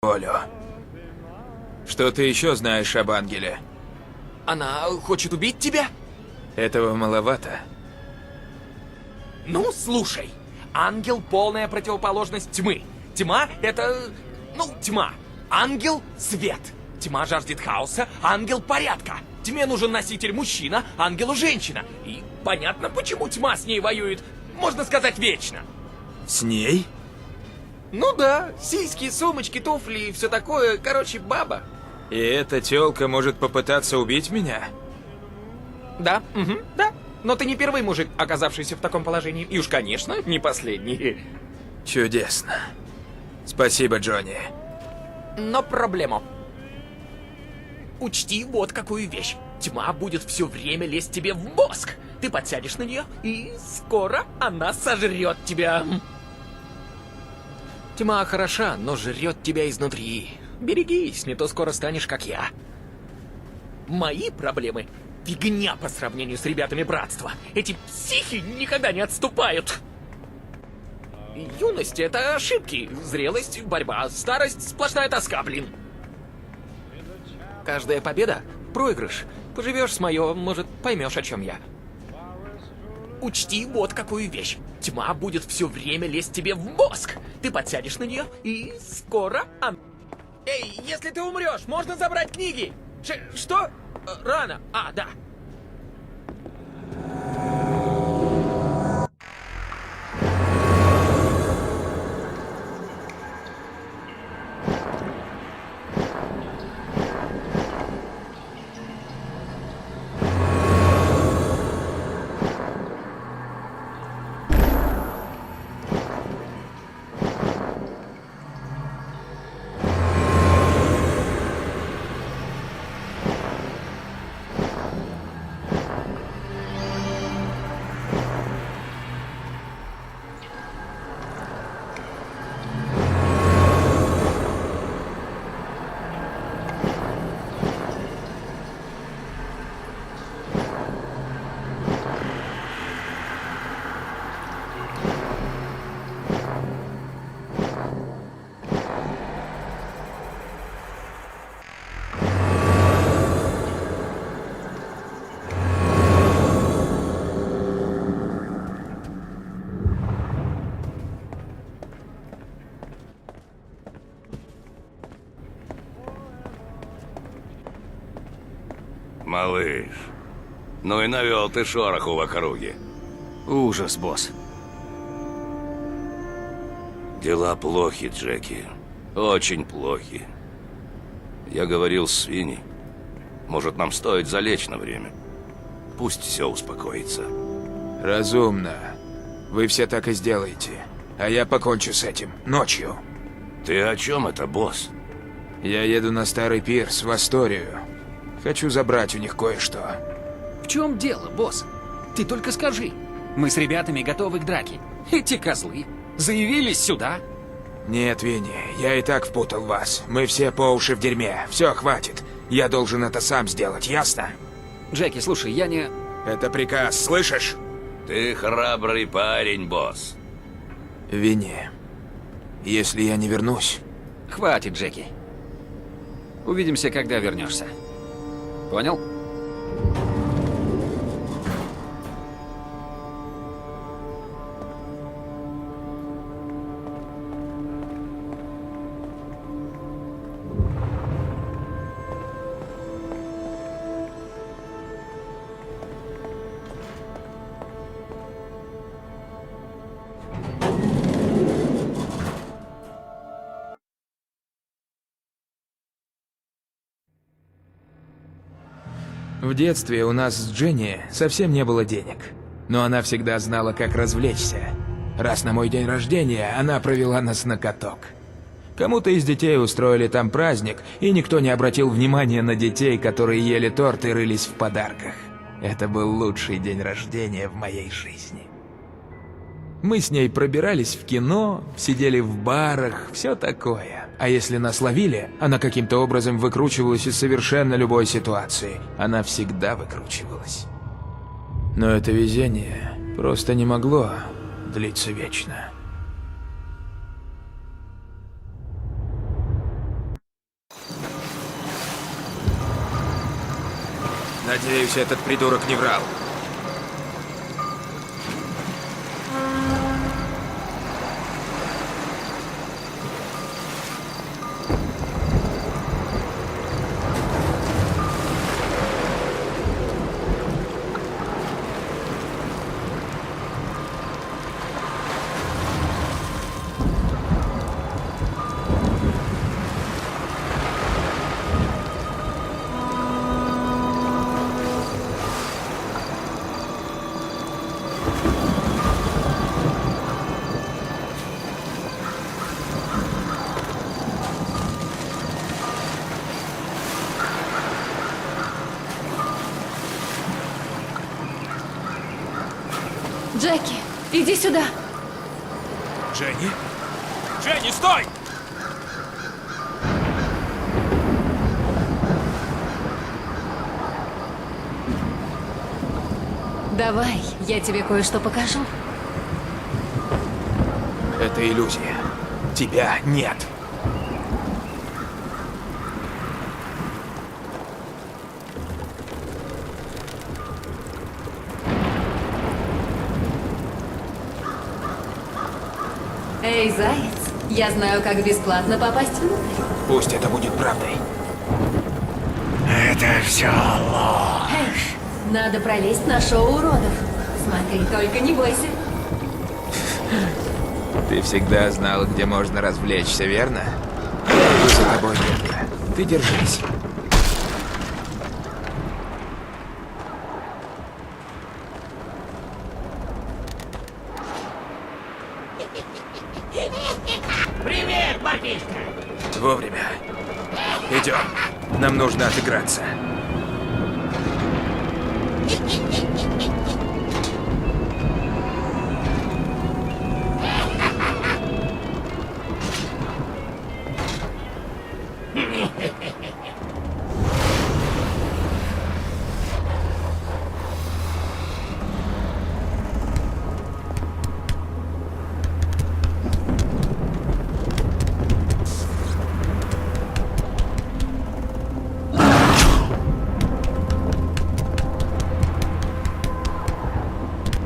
волю. Что ты еще знаешь об Ангеле? Она хочет убить тебя? Этого маловато. Ну, слушай. Ангел — полная противоположность тьмы. Тьма — это... тьма. Ангел — свет. Тьма жаждет хаоса, ангел — порядка. Тьме нужен носитель мужчина, ангелу — женщина. И понятно, почему тьма с ней воюет, можно сказать, вечно. С ней? Ну да, сиськи, сумочки, туфли и все такое. Короче, баба. И эта тёлка может попытаться убить меня? Да, да. Но ты не первый мужик, оказавшийся в таком положении. И уж, конечно, не последний. Чудесно. Спасибо, Джонни. Но проблема. Учти вот какую вещь. Тьма будет все время лезть тебе в мозг. Ты подсядешь на нее, и скоро она сожрет тебя. Тьма хороша, но жрет тебя изнутри. Берегись, не то скоро станешь как я. Мои проблемы — фигня по сравнению с ребятами братства. Эти психи никогда не отступают. Юность — это ошибки, зрелость — борьба, старость — сплошная тоска, блин. Каждая победа — проигрыш. Поживешь с моё, может, поймешь, о чем я. Учти вот какую вещь. Тьма будет все время лезть тебе в мозг. Ты подсядешь на нее, и скоро она... Эй, если ты умрешь, можно забрать книги? Что? Рано. А, да. Малыш, ну и навел ты шороху в округе. Ужас, босс. Дела плохи, Джеки. Очень плохи. Я говорил с Свинни. Может, нам стоит залечь на время. Пусть все успокоится. Разумно. Вы все так и сделаете. А я покончу с этим. Ночью. Ты о чем это, босс? Я еду на Старый Пирс, в Асторию. Хочу забрать у них кое-что. В чем дело, босс? Ты только скажи. Мы с ребятами готовы к драке. Эти козлы заявились сюда. Нет, Винни, я и так впутал вас. Мы все по уши в дерьме. Все, хватит. Я должен это сам сделать, ясно? Джеки, слушай, я не... Это приказ, слышишь? Ты храбрый парень, босс. Винни, если я не вернусь... Хватит, Джеки. Увидимся, когда вернешься. Понял? В детстве у нас с Дженни совсем не было денег. Но она всегда знала, как развлечься. Раз на мой день рождения она провела нас на каток. Кому-то из детей устроили там праздник, и никто не обратил внимания на детей, которые ели торт и рылись в подарках. Это был лучший день рождения в моей жизни. Мы с ней пробирались в кино, сидели в барах, все такое. А если нас ловили, она каким-то образом выкручивалась из совершенно любой ситуации. Она всегда выкручивалась. Но это везение просто не могло длиться вечно. Надеюсь, этот придурок не врал. Джеки, иди сюда. Дженни? Дженни, стой! Давай, я тебе кое-что покажу. Это иллюзия. Тебя нет. Эй, заяц, я знаю, как бесплатно попасть внутрь. Пусть это будет правдой. Эй, надо пролезть на шоу уродов. Смотри, только не бойся. Ты всегда знал, где можно развлечься, верно? Я иду за тобой, детка. Ты держись. Привет, папишка! Вовремя. Идем. Нам нужно отыграться.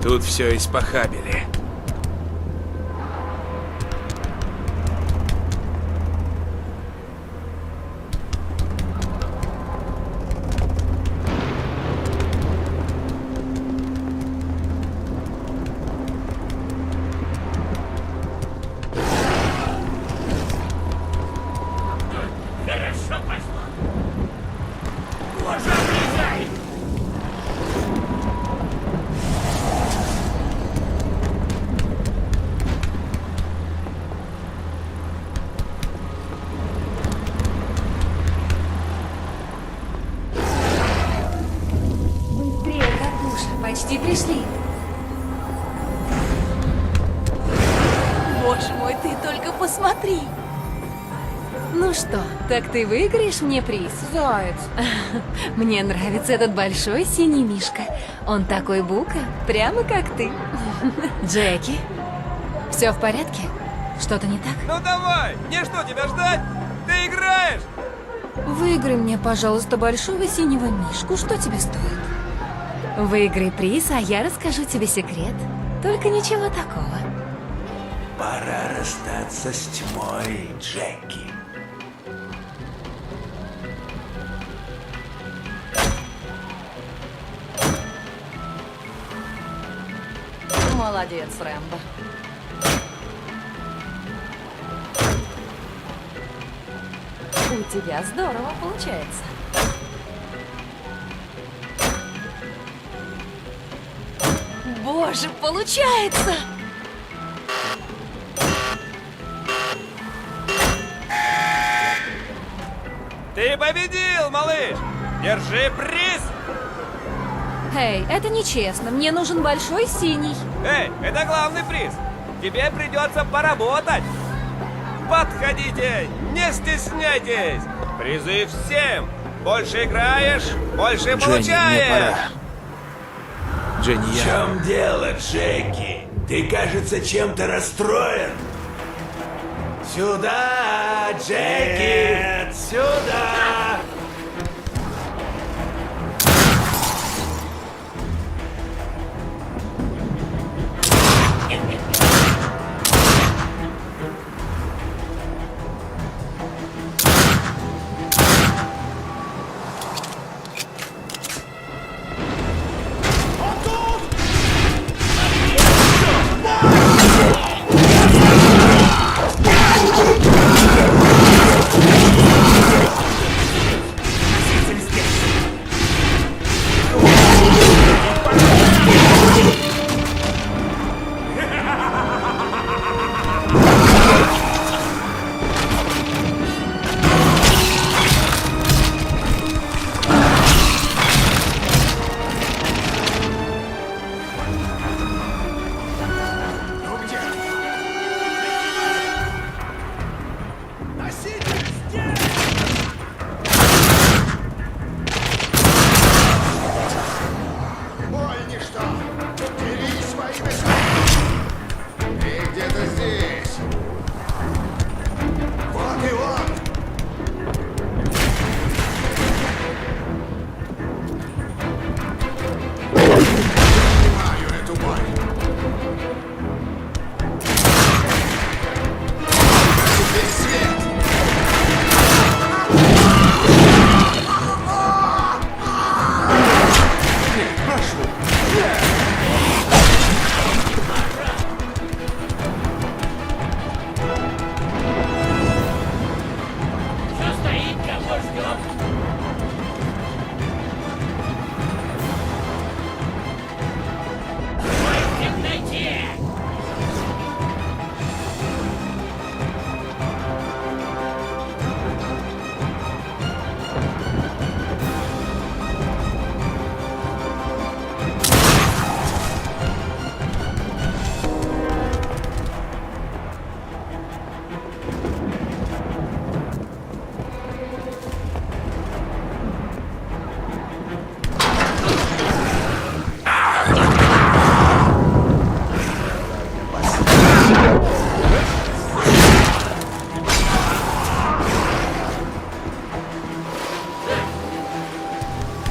Тут все испохабили. Хорошо пошло. Боже, влезай! Быстрее, Катуша, почти пришли. Боже мой, ты только посмотри! Ну что, так ты выиграешь мне приз? Заяц! Мне нравится этот большой синий мишка. Он такой бука, прямо как ты. Джеки, все в порядке? Что-то не так? Ну давай! Мне что, тебя ждать? Ты играешь! Выиграй мне, пожалуйста, большого синего мишку. Что тебе стоит? Выиграй приз, а я расскажу тебе секрет. Только ничего такого. Пора расстаться с тьмой, Джеки. Молодец, Рэмбо. У тебя здорово получается. Боже, получается! Ты победил, малыш! Держи приз! Эй, это нечестно. Мне нужен большой синий. Эй, это главный приз! Тебе придется поработать! Подходите! Не стесняйтесь! Призы всем! Больше играешь, больше получаешь! Дженни, В чем дело, Джеки? Ты, кажется, чем-то расстроен. Сюда, Джеки! Нет, сюда!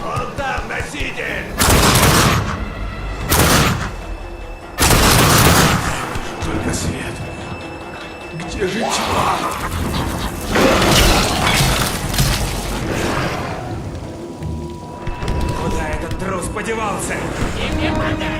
Он там, носитель! Только свет. Где же тьма? Куда этот трус подевался? Тебе подать!